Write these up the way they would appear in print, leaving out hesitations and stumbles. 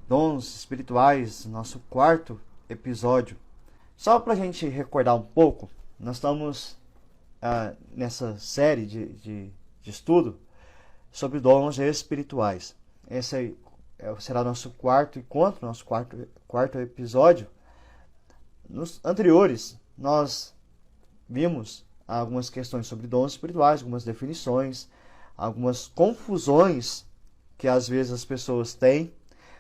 Dons espirituais, nosso quarto episódio. Só para a gente recordar um pouco, nós estamos nessa série de estudo sobre dons espirituais. Esse aí será nosso quarto encontro, nosso quarto episódio. Nos anteriores, nós vimos algumas questões sobre dons espirituais, algumas definições, algumas confusões que às vezes as pessoas têm,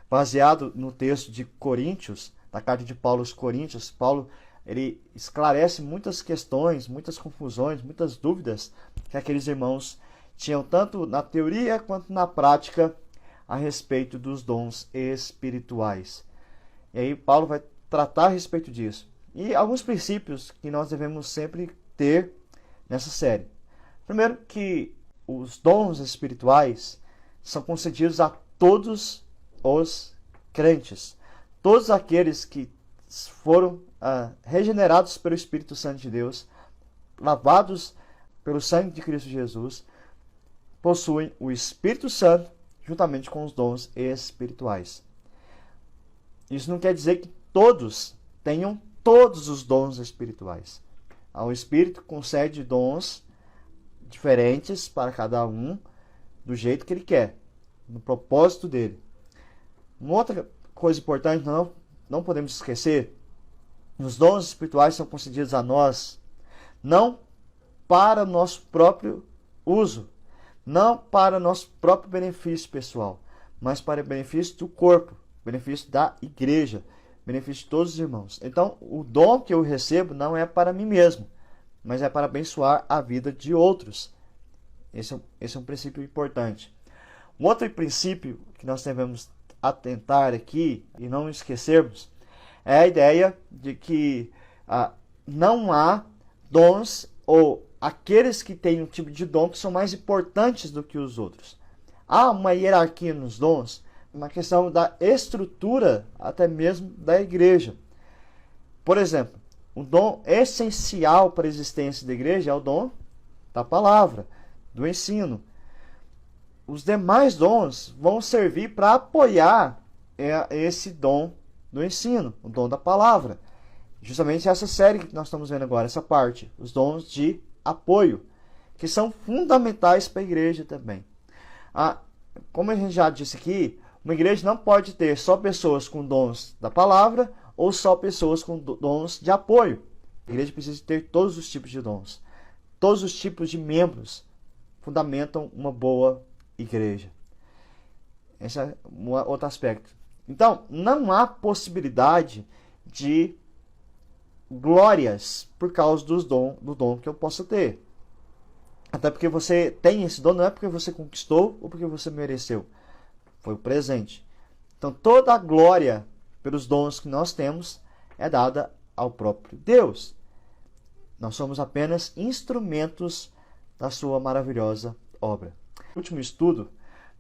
baseado no texto de Coríntios, da carta de Paulo aos Coríntios. Paulo ele esclarece muitas questões, muitas confusões, muitas dúvidas que aqueles irmãos tinham tanto na teoria quanto na prática a respeito dos dons espirituais. E aí Paulo vai tratar a respeito disso. E alguns princípios que nós devemos sempre ter nessa série. Primeiro, que os dons espirituais são concedidos a todos os crentes. Todos aqueles que foram regenerados pelo Espírito Santo de Deus, lavados pelo sangue de Cristo Jesus, possuem o Espírito Santo juntamente com os dons espirituais. Isso não quer dizer que todos tenham todos os dons espirituais. O Espírito concede dons diferentes para cada um, do jeito que ele quer, no propósito dele. Uma outra coisa importante, não podemos esquecer, os dons espirituais são concedidos a nós, não para nosso próprio uso, não para nosso próprio benefício pessoal, mas para o benefício do corpo, benefício da igreja, benefício de todos os irmãos. Então, o dom que eu recebo não é para mim mesmo, mas é para abençoar a vida de outros. Esse é um princípio importante. Um outro princípio que nós devemos atentar aqui e não esquecermos é a ideia de que não há dons ou aqueles que têm um tipo de dom que são mais importantes do que os outros. Há uma hierarquia nos dons, uma questão da estrutura até mesmo da igreja. Por exemplo, o dom essencial para a existência da igreja é o dom da palavra, do ensino. Os demais dons vão servir para apoiar esse dom do ensino, o dom da palavra. Justamente essa série que nós estamos vendo agora, essa parte, os dons de apoio, que são fundamentais para a igreja também. Como a gente já disse aqui, uma igreja não pode ter só pessoas com dons da palavra ou só pessoas com dons de apoio. A igreja precisa ter todos os tipos de dons. Todos os tipos de membros fundamentam uma boa igreja. Esse é um outro aspecto. Então, não há possibilidade de glórias por causa do dom que eu possa ter. Até porque você tem esse dom, não é porque você conquistou ou porque você mereceu. Foi o presente. Então, toda a glória pelos dons que nós temos é dada ao próprio Deus. Nós somos apenas instrumentos da sua maravilhosa obra. No último estudo,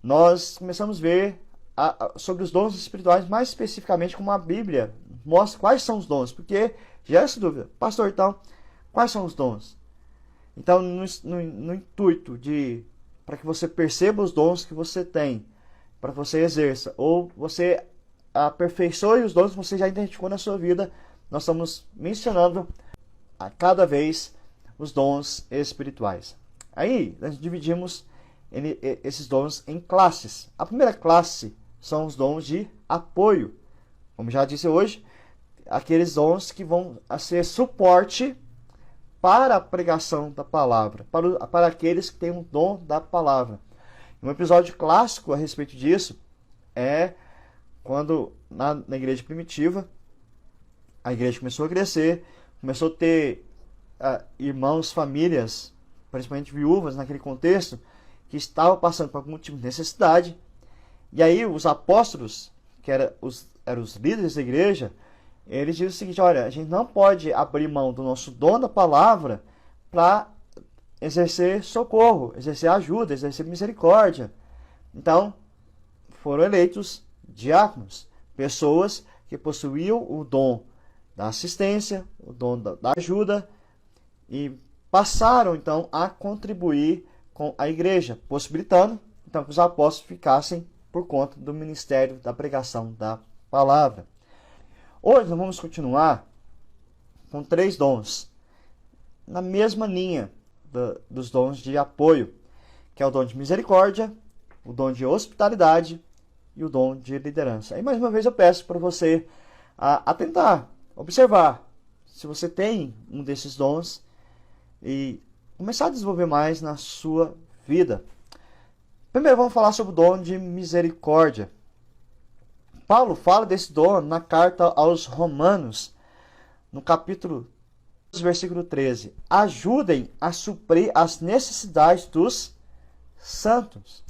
nós começamos a ver sobre os dons espirituais, mais especificamente como a Bíblia mostra quais são os dons. Porque já é essa dúvida, pastor, então, quais são os dons? Então, no intuito para que você perceba os dons que você tem, para que você exerça, ou você aperfeiçoe os dons que você já identificou na sua vida, nós estamos mencionando a cada vez os dons espirituais. Aí, nós dividimos esses dons em classes. A primeira classe são os dons de apoio. Como já disse hoje, aqueles dons que vão ser suporte para a pregação da palavra, para aqueles que têm um dom da palavra. Um episódio clássico a respeito disso é quando, na igreja primitiva, a igreja começou a crescer, começou a ter irmãos, famílias, principalmente viúvas naquele contexto, que estavam passando por algum tipo de necessidade. E aí os apóstolos, que eram os líderes da igreja, eles dizem o seguinte: olha, a gente não pode abrir mão do nosso dom da palavra para exercer socorro, exercer ajuda, exercer misericórdia. Então, foram eleitos diáconos, pessoas que possuíam o dom da assistência, o dom da ajuda, e passaram então a contribuir com a igreja, possibilitando então que os apóstolos ficassem por conta do ministério da pregação da palavra. Hoje nós vamos continuar com 3 dons, na mesma linha dos dons de apoio, que é o dom de misericórdia, o dom de hospitalidade e o dom de liderança. E mais uma vez eu peço para você atentar, observar se você tem um desses dons e começar a desenvolver mais na sua vida. Primeiro vamos falar sobre o dom de misericórdia. Paulo fala desse dom na carta aos Romanos, no capítulo 2, versículo 13. Ajudem a suprir as necessidades dos santos.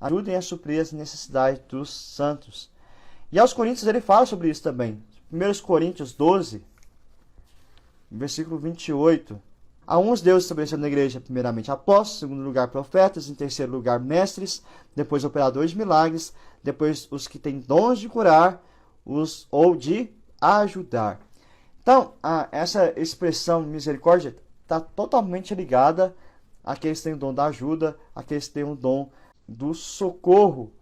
Ajudem a suprir as necessidades dos santos. E aos Coríntios ele fala sobre isso também. 1 Coríntios 12, versículo 28. A uns Deus estabeleceu na igreja, primeiramente apóstolos, em segundo lugar profetas, em terceiro lugar mestres, depois operadores de milagres, depois os que têm dons de curar, ou de ajudar. Então, essa expressão misericórdia está totalmente ligada àqueles que têm o dom da ajuda, àqueles que têm o dom do socorro.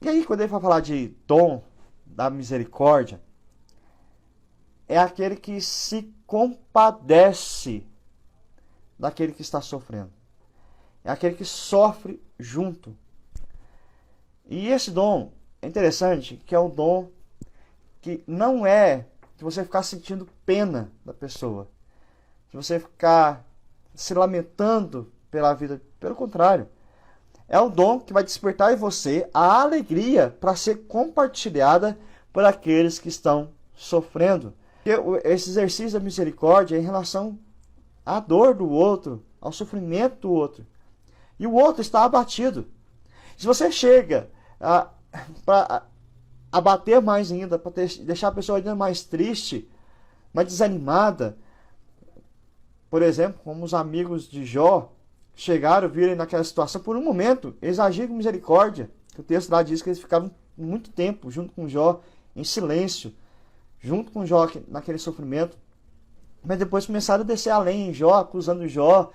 E aí, quando ele vai falar de dom da misericórdia, é aquele que se compadece daquele que está sofrendo. É aquele que sofre junto. E esse dom é interessante, que é um dom que não é de você ficar sentindo pena da pessoa, de você ficar se lamentando pela vida. Pelo contrário, é um dom que vai despertar em você a alegria para ser compartilhada por aqueles que estão sofrendo. Esse exercício da misericórdia é em relação à dor do outro, ao sofrimento do outro. E o outro está abatido. Se você chega para abater mais ainda, para deixar a pessoa ainda mais triste, mais desanimada, por exemplo, como os amigos de Jó chegaram, viram naquela situação, por um momento, eles agiram com misericórdia. O texto lá diz que eles ficaram muito tempo junto com Jó, em silêncio, junto com Jó naquele sofrimento, mas depois começaram a descer além em Jó, acusando Jó,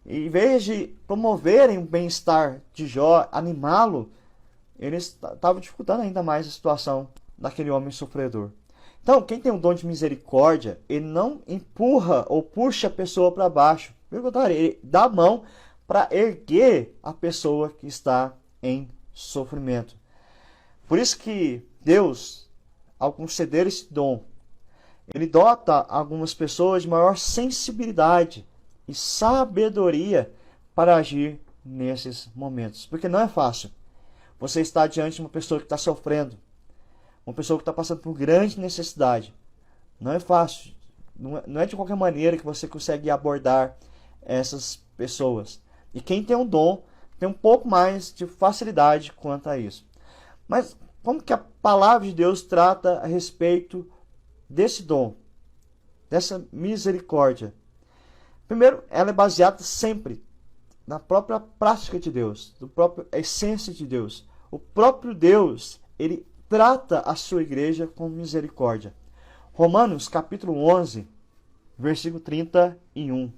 e em vez de promoverem o bem-estar de Jó, animá-lo, eles estavam dificultando ainda mais a situação daquele homem sofredor. Então, quem tem o dom de misericórdia, ele não empurra ou puxa a pessoa para baixo, pelo contrário, ele dá a mão para erguer a pessoa que está em sofrimento. Por isso que Deus, ao conceder esse dom, ele dota algumas pessoas de maior sensibilidade e sabedoria para agir nesses momentos. Porque não é fácil. Você está diante de uma pessoa que está sofrendo, uma pessoa que está passando por grande necessidade. Não é fácil. Não é de qualquer maneira que você consegue abordar essas pessoas. E quem tem um dom tem um pouco mais de facilidade quanto a isso. Mas como que a palavra de Deus trata a respeito desse dom, dessa misericórdia? Primeiro, ela é baseada sempre na própria prática de Deus, na própria essência de Deus. O próprio Deus, ele trata a sua igreja com misericórdia. Romanos capítulo 11, versículo 31.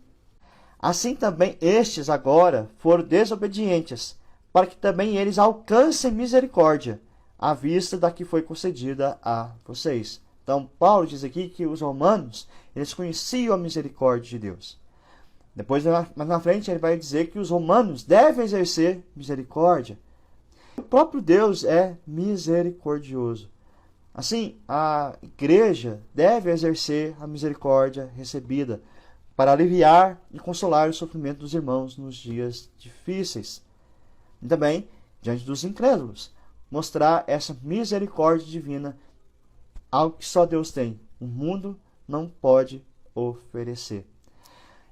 Assim também estes agora foram desobedientes, para que também eles alcancem misericórdia, à vista da que foi concedida a vocês. Então, Paulo diz aqui que os romanos, eles conheciam a misericórdia de Deus. Depois, mais na frente, ele vai dizer que os romanos devem exercer misericórdia. O próprio Deus é misericordioso. Assim, a igreja deve exercer a misericórdia recebida para aliviar e consolar o sofrimento dos irmãos nos dias difíceis. E também, diante dos incrédulos, mostrar essa misericórdia divina, algo que só Deus tem, o mundo não pode oferecer.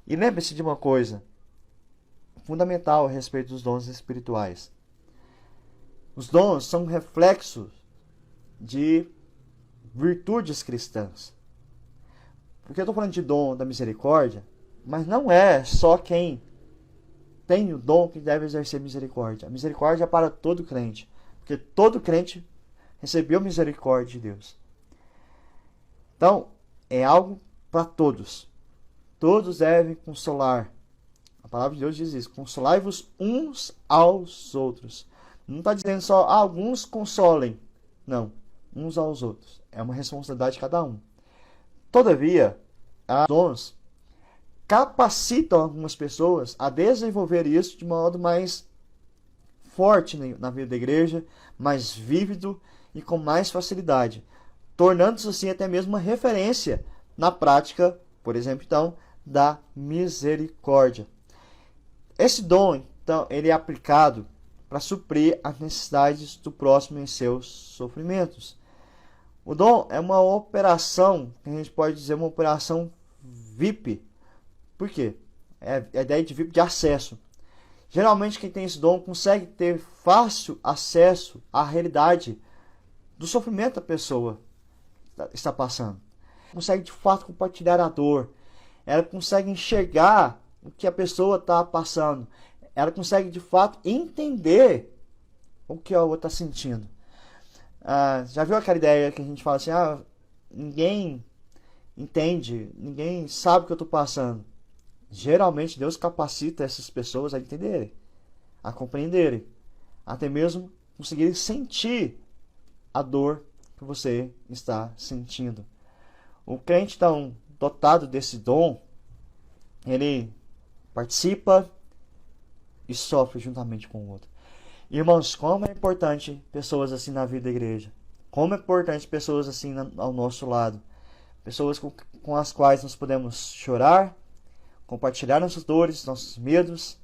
E lembre-se de uma coisa fundamental a respeito dos dons espirituais. Os dons são reflexos de virtudes cristãs. Porque eu estou falando de dom da misericórdia, mas não é só quem tem o dom que deve exercer misericórdia. A misericórdia é para todo crente. Porque todo crente recebeu misericórdia de Deus. Então, é algo para todos. Todos devem consolar. A palavra de Deus diz isso. Consolai-vos uns aos outros. Não está dizendo só alguns consolem. Não, uns aos outros. É uma responsabilidade de cada um. Todavia, os dons capacitam algumas pessoas a desenvolver isso de modo mais forte na vida da igreja, mais vívido e com mais facilidade, tornando-se assim até mesmo uma referência na prática, por exemplo, então, da misericórdia. Esse dom, então, ele é aplicado para suprir as necessidades do próximo em seus sofrimentos. O dom é uma operação, que a gente pode dizer uma operação VIP. Por quê? É a ideia de VIP de acesso. Geralmente quem tem esse dom consegue ter fácil acesso à realidade do sofrimento da pessoa que está passando. Consegue de fato compartilhar a dor. Ela consegue enxergar o que a pessoa está passando. Ela consegue de fato entender o que a outra está sentindo. Já viu aquela ideia que a gente fala assim, ninguém entende, ninguém sabe o que eu estou passando. Geralmente Deus capacita essas pessoas a entenderem, a compreenderem, até mesmo conseguirem sentir a dor que você está sentindo. O crente, então, dotado desse dom, ele participa e sofre juntamente com o outro. Irmãos, como é importante pessoas assim na vida da igreja. Como é importante pessoas assim ao nosso lado. Pessoas com as quais nós podemos chorar, compartilhar nossas dores, nossos medos,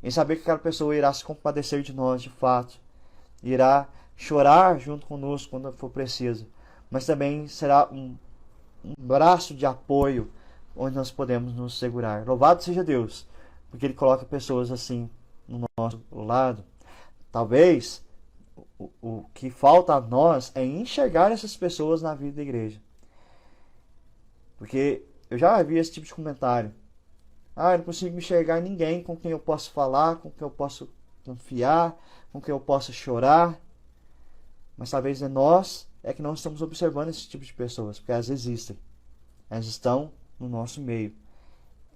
e saber que aquela pessoa irá se compadecer de nós de fato. Irá chorar junto conosco quando for preciso. Mas também será um braço de apoio onde nós podemos nos segurar. Louvado seja Deus, porque Ele coloca pessoas assim no nosso lado. Talvez o que falta a nós é enxergar essas pessoas na vida da igreja. Porque eu já vi esse tipo de comentário. Eu não consigo enxergar ninguém com quem eu posso falar, com quem eu posso confiar, com quem eu posso chorar. Mas talvez nós é que não estamos observando esse tipo de pessoas, porque elas existem. Elas estão no nosso meio.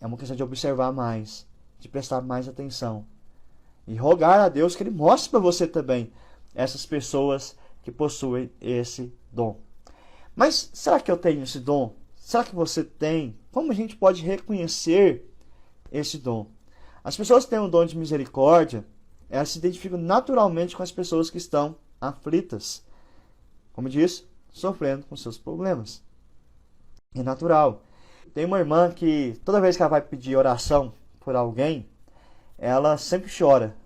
É uma questão de observar mais, de prestar mais atenção. E rogar a Deus que Ele mostre para você também essas pessoas que possuem esse dom. Mas será que eu tenho esse dom? Será que você tem? Como a gente pode reconhecer esse dom? As pessoas que têm o dom de misericórdia, elas se identificam naturalmente com as pessoas que estão aflitas. Como disse, sofrendo com seus problemas. É natural. Tem uma irmã que toda vez que ela vai pedir oração por alguém, ela sempre chora.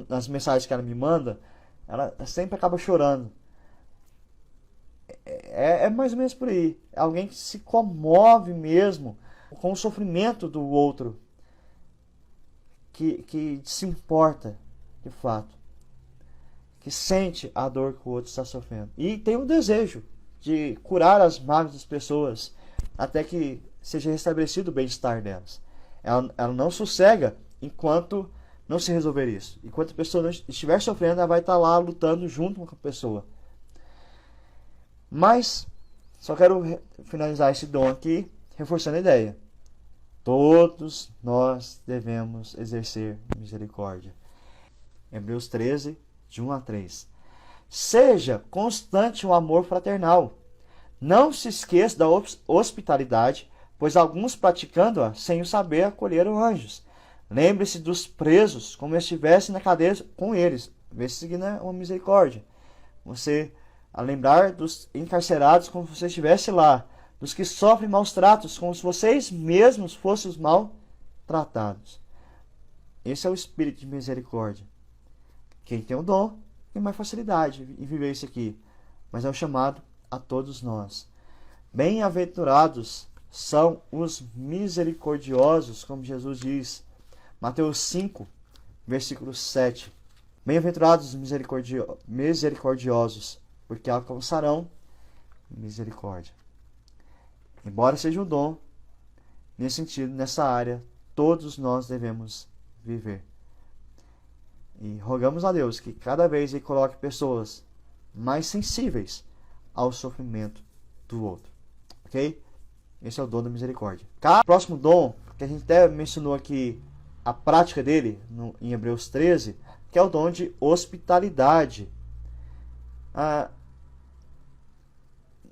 Nas mensagens que ela me manda, ela sempre acaba chorando. É mais ou menos por aí. É alguém que se comove mesmo com o sofrimento do outro. Que se importa, de fato. Que sente a dor que o outro está sofrendo. E tem um desejo de curar as mágoas das pessoas até que seja restabelecido o bem-estar delas. Ela não sossega enquanto não se resolver isso. Enquanto a pessoa não estiver sofrendo, ela vai estar lá lutando junto com a pessoa. Mas, só quero finalizar esse dom aqui, reforçando a ideia. Todos nós devemos exercer misericórdia. Hebreus 13, de 1 a 3. Seja constante o amor fraternal. Não se esqueça da hospitalidade, pois alguns praticando-a sem o saber acolheram anjos. Lembre-se dos presos, como estivesse na cadeia com eles. Vê se seguindo uma misericórdia. Você a lembrar dos encarcerados como se você estivesse lá, dos que sofrem maus tratos, como se vocês mesmos fossem os maltratados. Esse é o espírito de misericórdia. Quem tem o dom tem mais facilidade em viver isso aqui, mas é o chamado a todos nós. Bem-aventurados são os misericordiosos, como Jesus diz, Mateus 5, versículo 7. Bem-aventurados os misericordiosos, porque alcançarão misericórdia. Embora seja um dom, nesse sentido, nessa área, todos nós devemos viver. E rogamos a Deus que cada vez Ele coloque pessoas mais sensíveis ao sofrimento do outro. Ok? Esse é o dom da misericórdia. O próximo dom, que a gente até mencionou aqui, a prática dele, em Hebreus 13, que é o dom de hospitalidade.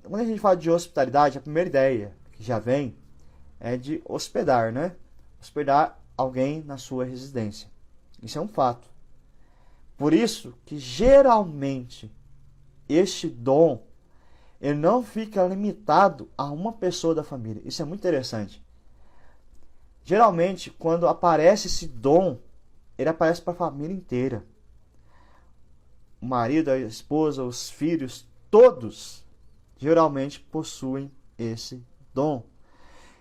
Quando a gente fala de hospitalidade, a primeira ideia que já vem é de hospedar, né? Hospedar alguém na sua residência. Isso é um fato. Por isso que geralmente este dom ele não fica limitado a uma pessoa da família. Isso é muito interessante. Geralmente, quando aparece esse dom, ele aparece para a família inteira. O marido, a esposa, os filhos, todos geralmente possuem esse dom.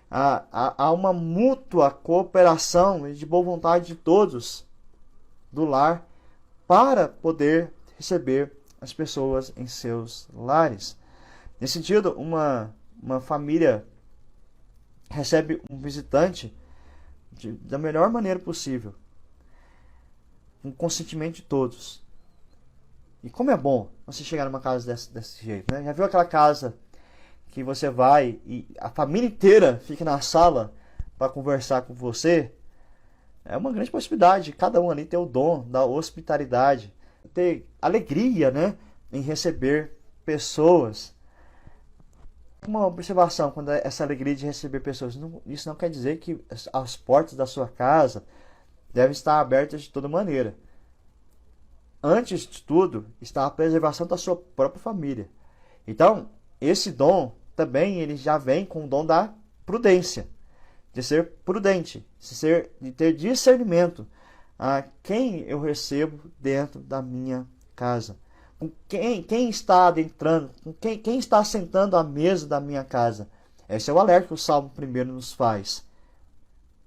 Há uma mútua cooperação de boa vontade de todos do lar para poder receber as pessoas em seus lares. Nesse sentido, uma família recebe um visitante da melhor maneira possível, com consentimento de todos. E como é bom você chegar numa casa desse jeito, né? Já viu aquela casa que você vai e a família inteira fica na sala para conversar com você? É uma grande possibilidade. Cada um ali tem o dom da hospitalidade, ter alegria, né, em receber pessoas. Uma observação quando essa alegria de receber pessoas, isso não quer dizer que as portas da sua casa devem estar abertas de toda maneira. Antes de tudo, está a preservação da sua própria família. Então, esse dom também ele já vem com o dom da prudência, de ser prudente, de ter discernimento a quem eu recebo dentro da minha casa, com quem está adentrando, com quem está sentando à mesa da minha casa. Esse é o alerta que o Salmo 1 nos faz.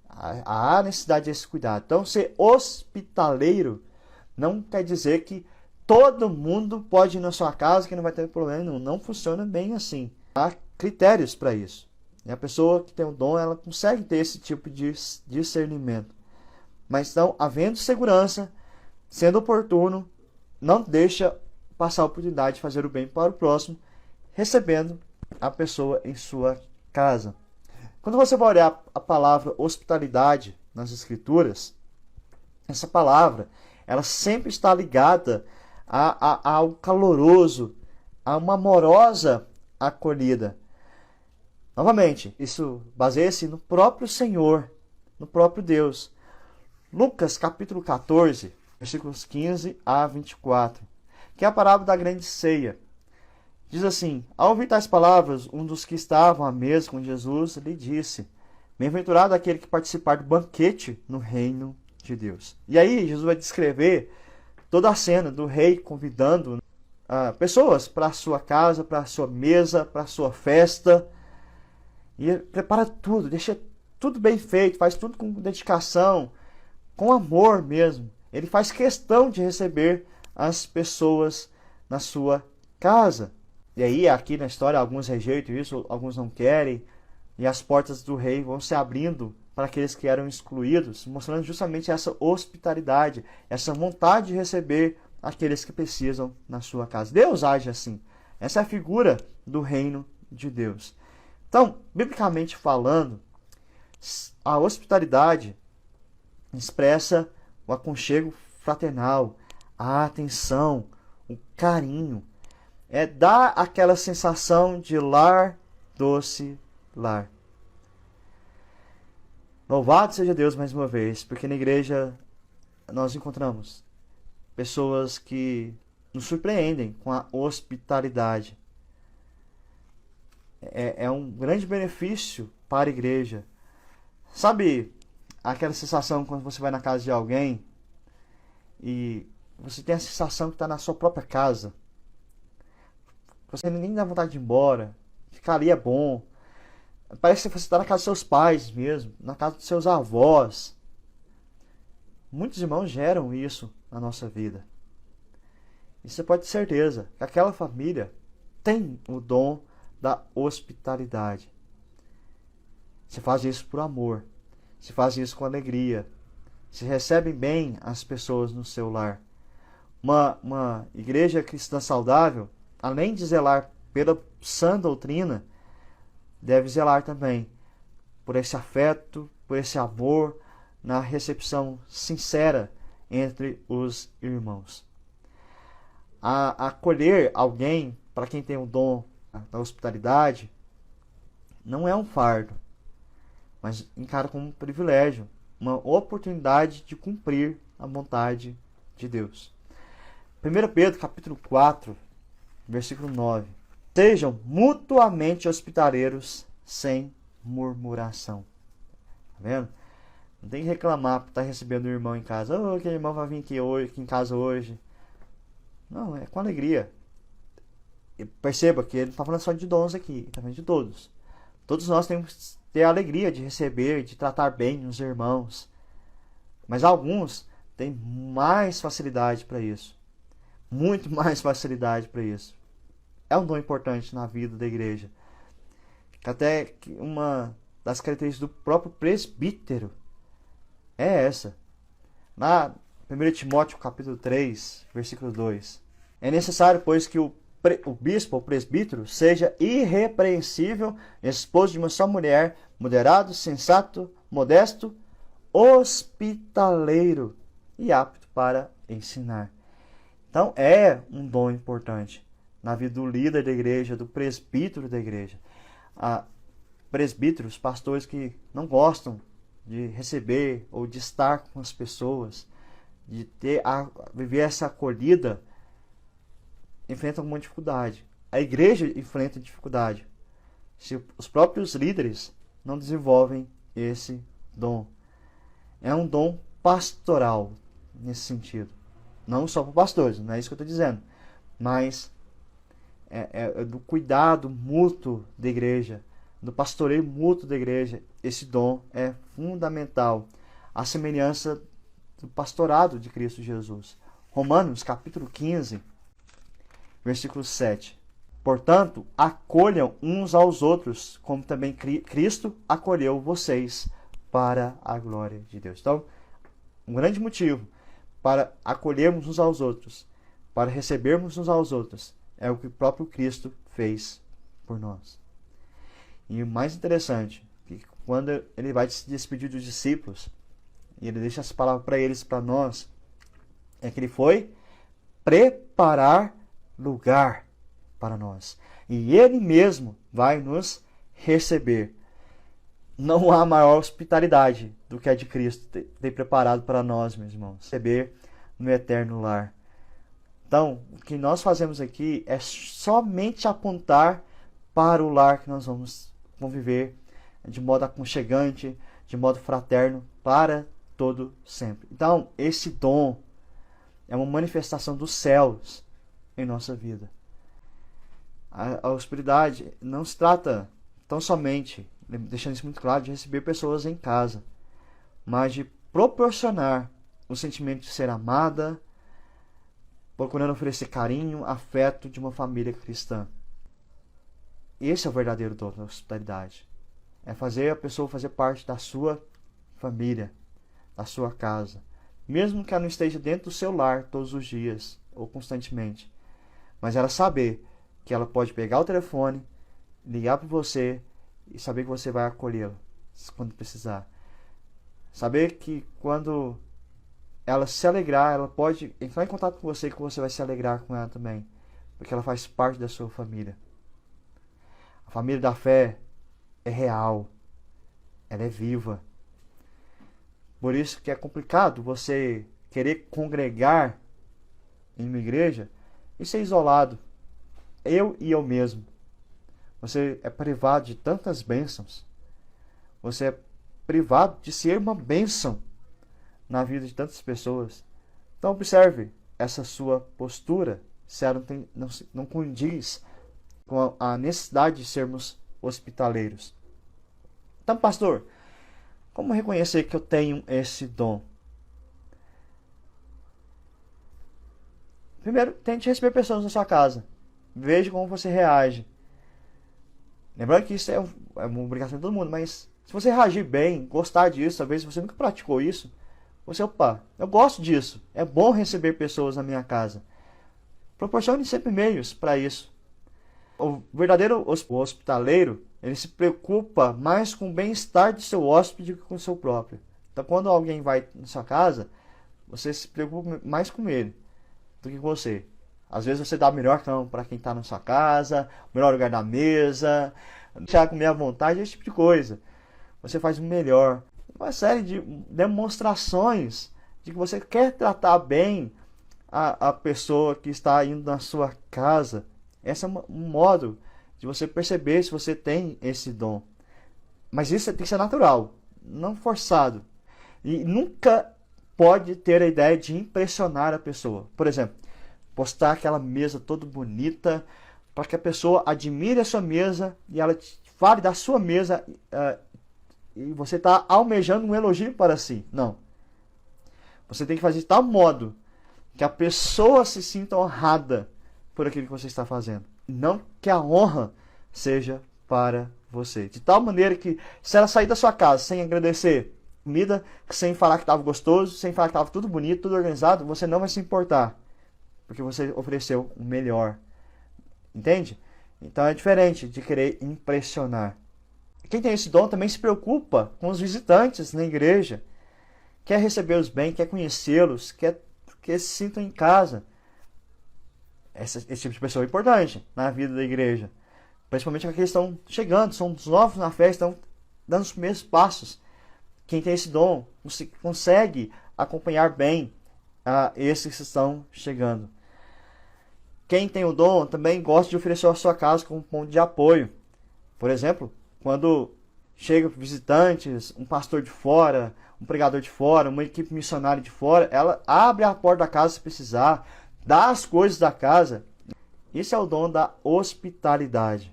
Há necessidade desse cuidado. Então, ser hospitaleiro não quer dizer que todo mundo pode ir na sua casa que não vai ter problema. Não funciona bem assim. Há critérios para isso. E a pessoa que tem o dom, ela consegue ter esse tipo de discernimento. Mas então, havendo segurança, sendo oportuno, não deixa passar a oportunidade de fazer o bem para o próximo, recebendo a pessoa em sua casa. Quando você vai olhar a palavra hospitalidade nas Escrituras, essa palavra ela sempre está ligada ao caloroso, a uma amorosa acolhida. Novamente, isso baseia-se no próprio Senhor, no próprio Deus. Lucas capítulo 14, versículos 15 a 24, que é a parábola da grande ceia. Diz assim: ao ouvir tais palavras, um dos que estavam à mesa com Jesus lhe disse: bem-aventurado aquele que participar do banquete no reino de Deus. E aí Jesus vai descrever toda a cena do rei convidando pessoas para a sua casa, para a sua mesa, para a sua festa. E ele prepara tudo, deixa tudo bem feito, faz tudo com dedicação, com amor mesmo. Ele faz questão de receber as pessoas na sua casa. E aí, aqui na história, alguns rejeitam isso, alguns não querem. E as portas do rei vão se abrindo para aqueles que eram excluídos, mostrando justamente essa hospitalidade, essa vontade de receber aqueles que precisam na sua casa. Deus age assim. Essa é a figura do reino de Deus. Então, biblicamente falando, a hospitalidade expressa o aconchego fraternal, a atenção, o carinho. Dá aquela sensação de lar, doce lar. Louvado seja Deus mais uma vez, porque na igreja nós encontramos pessoas que nos surpreendem com a hospitalidade. É um grande benefício para a igreja. Sabe aquela sensação quando você vai na casa de alguém e você tem a sensação que está na sua própria casa? Você nem dá vontade de ir embora. Ficar ali é bom. Parece que você está na casa dos seus pais mesmo, na casa dos seus avós. Muitos irmãos geram isso na nossa vida. E você pode ter certeza que aquela família tem o dom da hospitalidade. Você faz isso por amor. Você faz isso com alegria. Você recebe bem as pessoas no seu lar. Uma igreja cristã saudável, além de zelar pela sã doutrina, deve zelar também por esse afeto, por esse amor, na recepção sincera entre os irmãos. Acolher alguém, para quem tem o dom da hospitalidade, não é um fardo, mas encara como um privilégio, uma oportunidade de cumprir a vontade de Deus. 1 Pedro capítulo 4, versículo 9. Sejam mutuamente hospitaleiros sem murmuração. Tá vendo? Não tem que reclamar por estar recebendo o irmão em casa. Oh, aquele irmão vai vir aqui em casa hoje. Não, é com alegria. E perceba que ele não está falando só de dons aqui, ele está falando de todos. Todos nós temos que ter a alegria de receber, de tratar bem os irmãos. Mas alguns têm mais facilidade para isso. Muito mais facilidade para isso. É um dom importante na vida da igreja. Até uma das características do próprio presbítero é essa. Na 1 Timóteo capítulo 3, versículo 2. É necessário, pois, que o bispo ou presbítero seja irrepreensível, esposo de uma só mulher, moderado, sensato, modesto, hospitaleiro e apto para ensinar. Então é um dom importante na vida do líder da igreja, do presbítero da igreja. Presbíteros, pastores que não gostam de receber ou de estar com as pessoas, de viver essa acolhida, enfrentam alguma dificuldade. A igreja enfrenta dificuldade se os próprios líderes não desenvolvem esse dom. É um dom pastoral nesse sentido. Não só para pastores, não é isso que eu estou dizendo. Mas é do cuidado mútuo da igreja, do pastoreio mútuo da igreja. Esse dom é fundamental. A semelhança do pastorado de Cristo Jesus. Romanos capítulo 15, versículo 7. Portanto, acolham uns aos outros, como também Cristo acolheu vocês para a glória de Deus. Então, um grande motivo para acolhermos uns aos outros, para recebermos uns aos outros, é o que o próprio Cristo fez por nós. E o mais interessante, que quando ele vai se despedir dos discípulos, e ele deixa essa palavra para eles, para nós, é que ele foi preparar lugar para nós. E ele mesmo vai nos receber. Não há maior hospitalidade do que a de Cristo ter preparado para nós, meus irmãos. Receber no eterno lar. Então, o que nós fazemos aqui é somente apontar para o lar que nós vamos viver de modo aconchegante, de modo fraterno, para todo sempre. Então, esse dom é uma manifestação dos céus em nossa vida. A hospitalidade não se trata tão somente, deixando isso muito claro, de receber pessoas em casa, mas de proporcionar o sentimento de ser amada, procurando oferecer carinho, afeto de uma família cristã. Esse é o verdadeiro dom da hospitalidade. É fazer a pessoa fazer parte da sua família, da sua casa. Mesmo que ela não esteja dentro do seu lar todos os dias ou constantemente. Mas ela saber que ela pode pegar o telefone, ligar para você e saber que você vai acolhê-la quando precisar. Saber que quando ela se alegrar, ela pode entrar em contato com você e que você vai se alegrar com ela também. Porque ela faz parte da sua família. A família da fé é real. Ela é viva. Por isso que é complicado você querer congregar em uma igreja e ser isolado. Eu e eu mesmo. Você é privado de tantas bênçãos. Você é privado de ser uma bênção na vida de tantas pessoas. Então observe essa sua postura, se ela não condiz com a necessidade de sermos hospitaleiros. Então, pastor, como reconhecer que eu tenho esse dom? Primeiro, tente receber pessoas na sua casa. Veja como você reage. Lembrando que isso é uma obrigação de todo mundo, mas se você reagir bem, gostar disso, talvez você nunca praticou isso, você, opa, eu gosto disso. É bom receber pessoas na minha casa. Proporcione sempre meios para isso. O verdadeiro hospitaleiro, ele se preocupa mais com o bem-estar de seu hóspede do que com o seu próprio. Então, quando alguém vai na sua casa, você se preocupa mais com ele do que com você. Às vezes você dá o melhor cão para quem está na sua casa, o melhor lugar da mesa, deixar comer à vontade, esse tipo de coisa. Você faz o melhor. Uma série de demonstrações de que você quer tratar bem a pessoa que está indo na sua casa. Esse é um modo de você perceber se você tem esse dom. Mas isso tem que ser natural, não forçado. E nunca pode ter a ideia de impressionar a pessoa. Por exemplo, postar aquela mesa toda bonita para que a pessoa admire a sua mesa e ela fale da sua mesa e você está almejando um elogio para si. Não. Você tem que fazer de tal modo que a pessoa se sinta honrada por aquilo que você está fazendo. Não que a honra seja para você. De tal maneira que, se ela sair da sua casa sem agradecer comida, sem falar que estava gostoso, sem falar que estava tudo bonito, tudo organizado, você não vai se importar. Porque você ofereceu o melhor. Entende? Então é diferente de querer impressionar. Quem tem esse dom também se preocupa com os visitantes na igreja. Quer recebê-los bem, quer conhecê-los, quer que eles se sintam em casa. Esse tipo de pessoa é importante na vida da igreja. Principalmente aqueles que estão chegando, são os novos na fé, estão dando os primeiros passos. Quem tem esse dom consegue acompanhar bem esses que estão chegando. Quem tem o dom também gosta de oferecer a sua casa como ponto de apoio. Por exemplo, quando chega visitantes, um pastor de fora, um pregador de fora, uma equipe missionária de fora, ela abre a porta da casa se precisar, dá as coisas da casa. Isso é o dom da hospitalidade.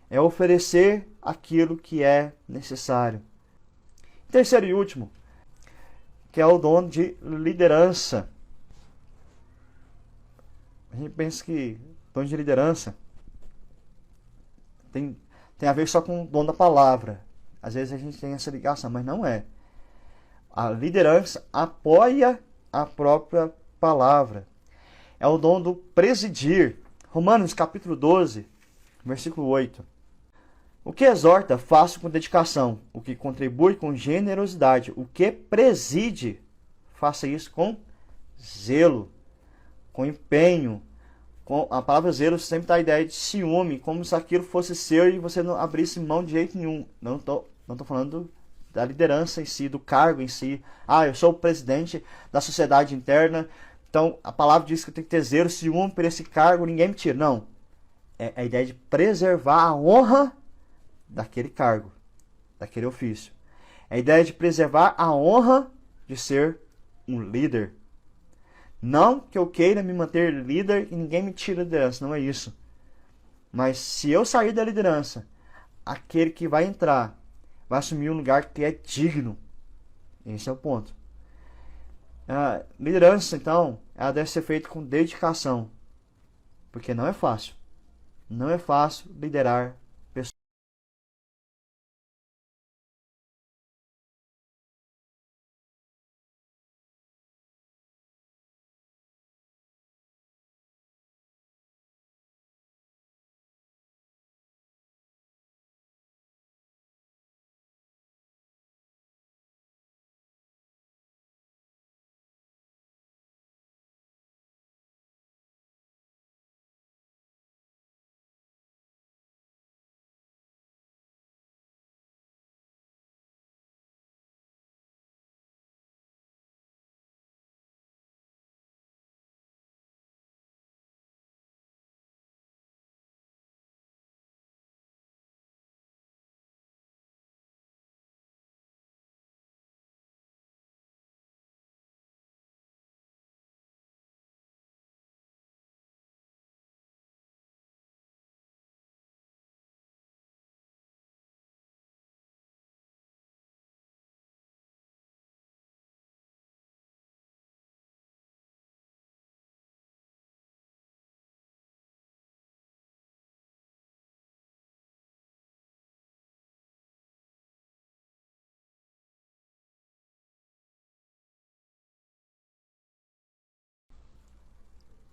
É oferecer aquilo que é necessário. Terceiro e último, que é o dom de liderança. A gente pensa que dom de liderança tem a ver só com o dom da palavra. Às vezes a gente tem essa ligação, mas não é. A liderança apoia a própria palavra. É o dom do presidir. Romanos capítulo 12, versículo 8. O que exorta, faça com dedicação. O que contribui com generosidade. O que preside, faça isso com zelo, com empenho. A palavra zelo sempre dá a ideia de ciúme, como se aquilo fosse seu e você não abrisse mão de jeito nenhum. Não tô falando da liderança em si, do cargo em si. Eu sou o presidente da sociedade interna, então a palavra diz que eu tenho que ter zelo, ciúme por esse cargo, ninguém me tira. Não. É a ideia de preservar a honra daquele cargo, daquele ofício. É a ideia de preservar a honra de ser um líder. Não que eu queira me manter líder e ninguém me tira da liderança, não é isso. Mas se eu sair da liderança, aquele que vai entrar vai assumir um lugar que é digno. Esse é o ponto. A liderança, então, ela deve ser feita com dedicação. Porque não é fácil. Não é fácil liderar pessoas.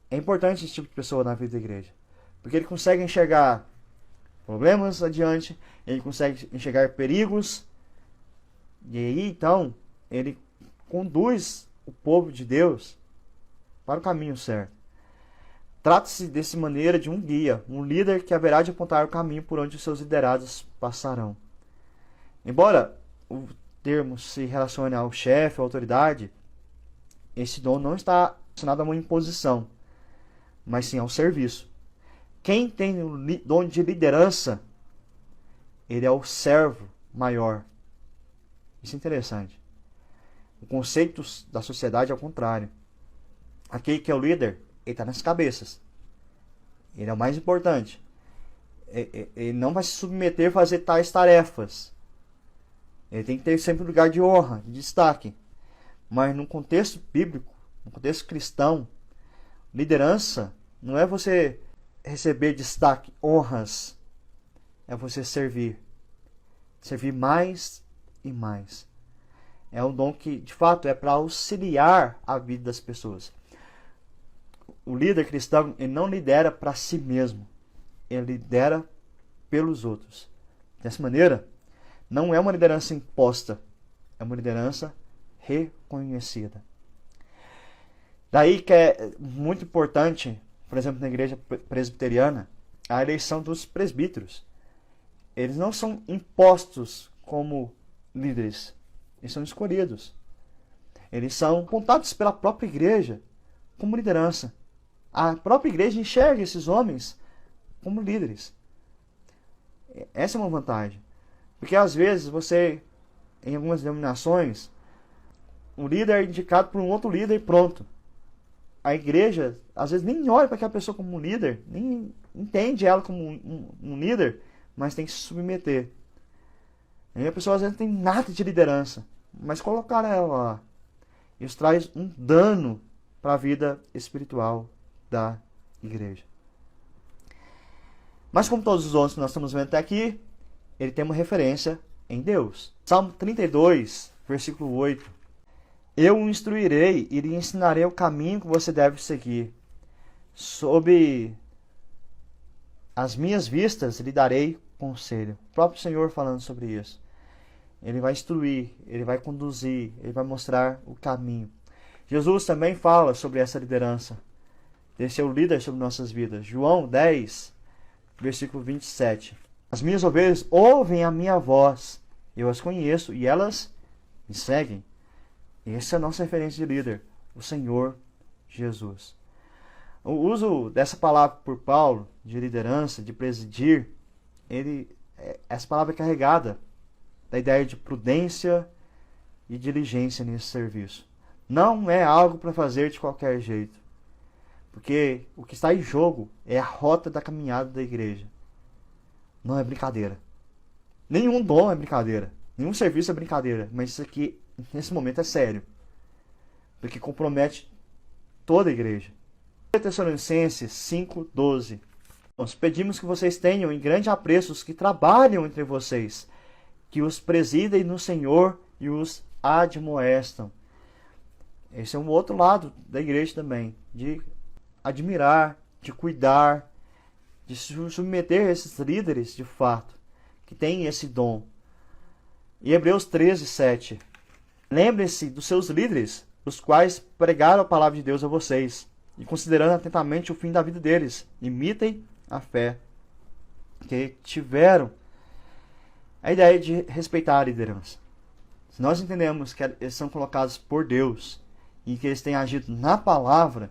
É importante esse tipo de pessoa na vida da igreja. Porque ele consegue enxergar problemas adiante, ele consegue enxergar perigos, e aí então ele conduz o povo de Deus para o caminho certo. Trata-se dessa maneira de um guia, um líder que haverá de apontar o caminho por onde os seus liderados passarão. Embora o termo se relacione ao chefe, à autoridade, esse dom não está relacionado a uma imposição, mas sim ao serviço. Quem tem o dom de liderança, ele é o servo maior. Isso é interessante. O conceito da sociedade é o contrário. Aquele que é o líder, ele está nas cabeças. Ele é o mais importante. Ele não vai se submeter a fazer tais tarefas. Ele tem que ter sempre um lugar de honra, de destaque. Mas no contexto bíblico, no contexto cristão, liderança não é você receber destaque, honras. É você servir. Servir mais e mais. É um dom que, de fato, é para auxiliar a vida das pessoas. O líder cristão, ele não lidera para si mesmo. Ele lidera pelos outros. Dessa maneira, não é uma liderança imposta. É uma liderança reconhecida. Daí que é muito importante, por exemplo, na igreja presbiteriana, a eleição dos presbíteros. Eles não são impostos como líderes. Eles são escolhidos. Eles são apontados pela própria igreja como liderança. A própria igreja enxerga esses homens como líderes. Essa é uma vantagem. Porque às vezes você, em algumas denominações, um líder é indicado por um outro líder e pronto. A igreja, às vezes, nem olha para aquela pessoa como um líder, nem entende ela como um líder, mas tem que se submeter. E a pessoa às vezes não tem nada de liderança, mas colocar ela lá, isso traz um dano para a vida espiritual da igreja. Mas como todos os dons que nós estamos vendo até aqui, ele tem uma referência em Deus. Salmo 32, versículo 8. Eu o instruirei e lhe ensinarei o caminho que você deve seguir. Sob as minhas vistas lhe darei conselho. O próprio Senhor falando sobre isso. Ele vai instruir, ele vai conduzir, ele vai mostrar o caminho. Jesus também fala sobre essa liderança. Esse é o líder sobre nossas vidas. João 10, versículo 27. As minhas ovelhas ouvem a minha voz. Eu as conheço e elas me seguem. Essa é a nossa referência de líder, o Senhor Jesus. O uso dessa palavra por Paulo, de liderança, de presidir, essa palavra é carregada da ideia de prudência e diligência nesse serviço. Não é algo para fazer de qualquer jeito. Porque o que está em jogo é a rota da caminhada da igreja. Não é brincadeira. Nenhum dom é brincadeira. Nenhum serviço é brincadeira. Mas isso aqui, nesse momento, é sério. Porque compromete toda a igreja. Tessalonicenses 5:12. Nós pedimos que vocês tenham em grande apreço os que trabalham entre vocês, que os presidem no Senhor e os admoestam. Esse é um outro lado da igreja também, de admirar, de cuidar, de se submeter a esses líderes de fato, que têm esse dom. E Hebreus 13:7. Lembrem-se dos seus líderes, os quais pregaram a palavra de Deus a vocês, e considerando atentamente o fim da vida deles, imitem a fé que tiveram. A ideia de respeitar a liderança. Se nós entendemos que eles são colocados por Deus e que eles têm agido na palavra,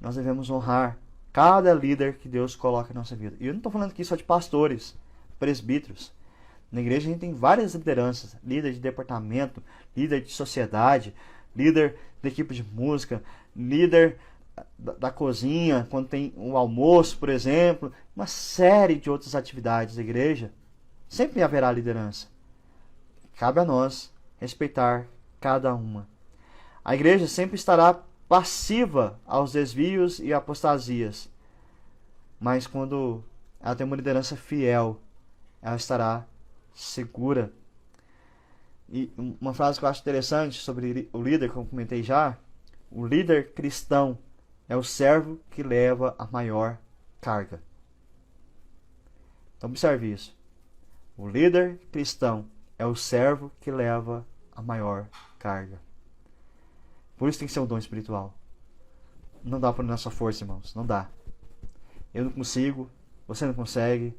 nós devemos honrar cada líder que Deus coloca em nossa vida. E eu não estou falando aqui só de pastores, presbíteros. Na igreja a gente tem várias lideranças, líder de departamento, líder de sociedade, líder da equipe de música, líder da cozinha, quando tem um almoço, por exemplo, uma série de outras atividades da igreja. Sempre haverá liderança. Cabe a nós respeitar cada uma. A igreja sempre estará passiva aos desvios e apostasias. Mas quando ela tem uma liderança fiel, ela estará segura. E uma frase que eu acho interessante sobre o líder, que eu comentei já, o líder cristão é o servo que leva a maior carga. Então observe isso. O líder cristão é o servo que leva a maior carga. Por isso tem que ser um dom espiritual. Não dá por nossa força, irmãos. Não dá. Eu não consigo, você não consegue.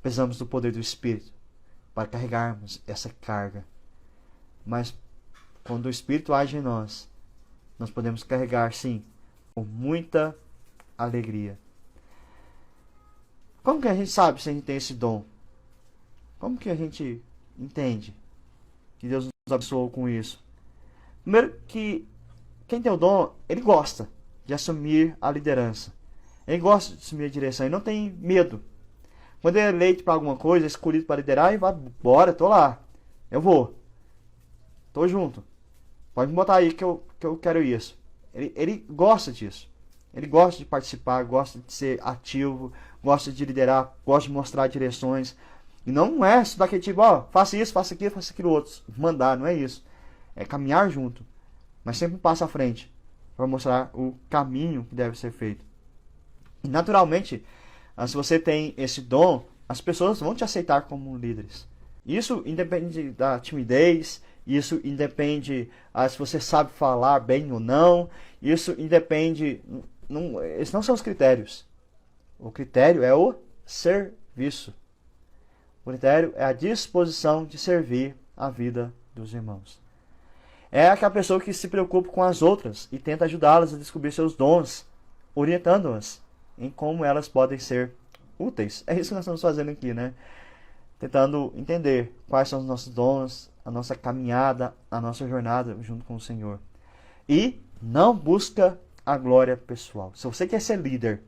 Precisamos do poder do Espírito para carregarmos essa carga. Mas quando o Espírito age em nós, nós podemos carregar, sim, com muita alegria. Como que a gente sabe se a gente tem esse dom? Como que a gente entende que Deus nos abençoou com isso? Primeiro que quem tem o dom, ele gosta de assumir a liderança. Ele gosta de assumir a direção, ele não tem medo. Quando ele é eleito para alguma coisa, é escolhido para liderar, ele vai, bora, tô lá. Eu vou. Tô junto. Pode me botar aí que eu quero isso. Ele gosta disso. Ele gosta de participar, gosta de ser ativo, gosta de liderar, gosta de mostrar direções. E não é isso daquele tipo, ó, faça isso, faça aquilo outro. Mandar, não é isso. É caminhar junto. Mas sempre um passo à frente para mostrar o caminho que deve ser feito. E naturalmente, se você tem esse dom, as pessoas vão te aceitar como líderes. Isso independe da timidez, isso independe se você sabe falar bem ou não, isso independe... esses não são os critérios. O critério é o serviço. O critério é a disposição de servir a vida dos irmãos. É aquela pessoa que se preocupa com as outras e tenta ajudá-las a descobrir seus dons, orientando-as em como elas podem ser úteis. É isso que nós estamos fazendo aqui, né? Tentando entender quais são os nossos dons, a nossa caminhada, a nossa jornada junto com o Senhor. E não busca a glória pessoal. Se você quer ser líder,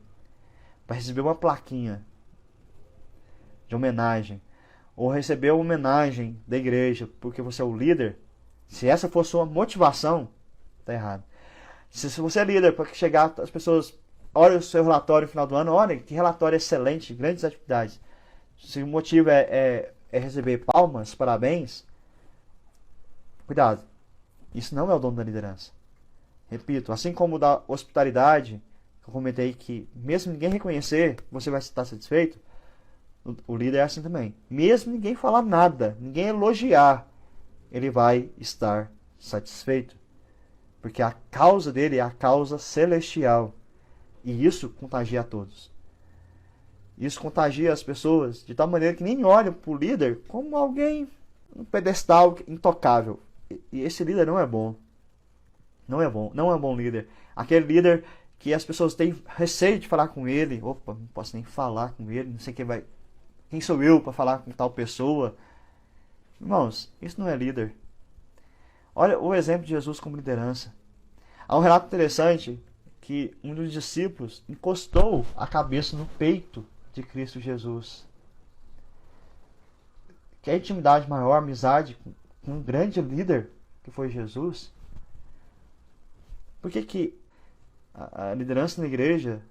para receber uma plaquinha de homenagem, ou receber uma homenagem da igreja porque você é o líder, se essa for sua motivação, está errado. Se você é líder para chegar as pessoas, olha o seu relatório no final do ano, olha que relatório excelente, grandes atividades. Se o motivo é receber palmas, parabéns, cuidado. Isso não é o dono da liderança. Repito, assim como da hospitalidade, que eu comentei que mesmo ninguém reconhecer, você vai estar satisfeito. O líder é assim também. Mesmo ninguém falar nada, ninguém elogiar, ele vai estar satisfeito. Porque a causa dele é a causa celestial. E isso contagia a todos. Isso contagia as pessoas de tal maneira que nem olham para o líder como alguém, um pedestal intocável. E esse líder não é bom. Não é bom. Não é um bom líder. Aquele líder que as pessoas têm receio de falar com ele. Opa, não posso nem falar com ele. Não sei quem vai... Quem sou eu para falar com tal pessoa? Irmãos, isso não é líder. Olha o exemplo de Jesus como liderança. Há um relato interessante que um dos discípulos encostou a cabeça no peito de Cristo Jesus. Quer intimidade maior, amizade com um grande líder que foi Jesus? Por que a liderança na igreja,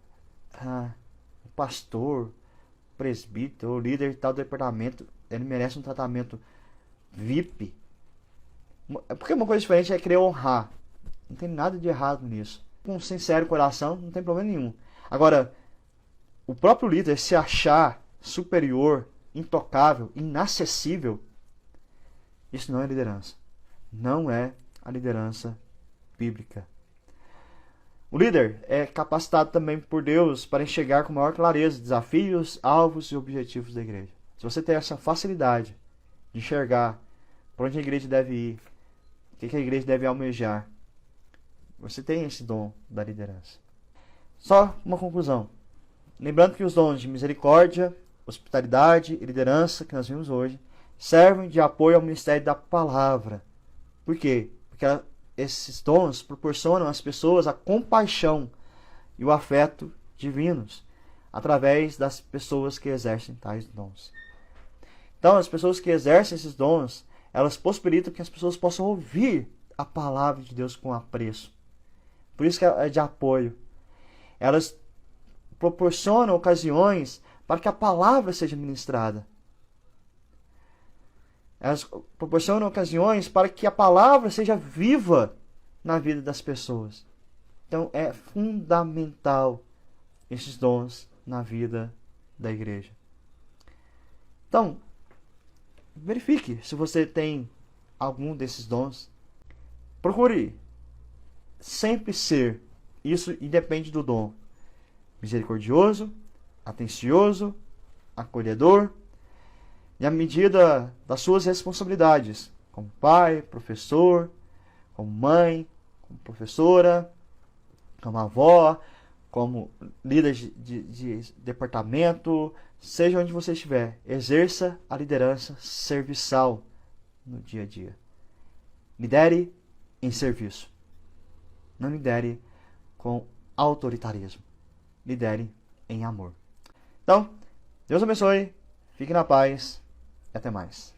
o pastor, o presbítero, o líder de tal departamento, ele merece um tratamento VIP? Porque uma coisa diferente é querer honrar. Não tem nada de errado nisso. Com um sincero coração, não tem problema nenhum. Agora, o próprio líder se achar superior, intocável, inacessível, isso não é liderança. Não é a liderança bíblica. O líder é capacitado também por Deus para enxergar com maior clareza desafios, alvos e objetivos da igreja. Se você tem essa facilidade de enxergar para onde a igreja deve ir, o que a igreja deve almejar, você tem esse dom da liderança. Só uma conclusão. Lembrando que os dons de misericórdia, hospitalidade e liderança que nós vimos hoje servem de apoio ao ministério da palavra. Por quê? Porque esses dons proporcionam às pessoas a compaixão e o afeto divinos através das pessoas que exercem tais dons. Então, as pessoas que exercem esses dons, elas possibilitam que as pessoas possam ouvir a palavra de Deus com apreço. Por isso que é de apoio. Elas proporcionam ocasiões para que a palavra seja ministrada. Elas proporcionam ocasiões para que a palavra seja viva na vida das pessoas. Então é fundamental esses dons na vida da igreja. Então, verifique se você tem algum desses dons. Procure sempre ser, isso independe do dom, misericordioso, atencioso, acolhedor, e à medida das suas responsabilidades, como pai, professor, como mãe, como professora, como avó, como líder de departamento, seja onde você estiver, exerça a liderança serviçal no dia a dia. Lidere em serviço. Não lidere com autoritarismo. Lidere em amor. Então, Deus abençoe, fique na paz e até mais.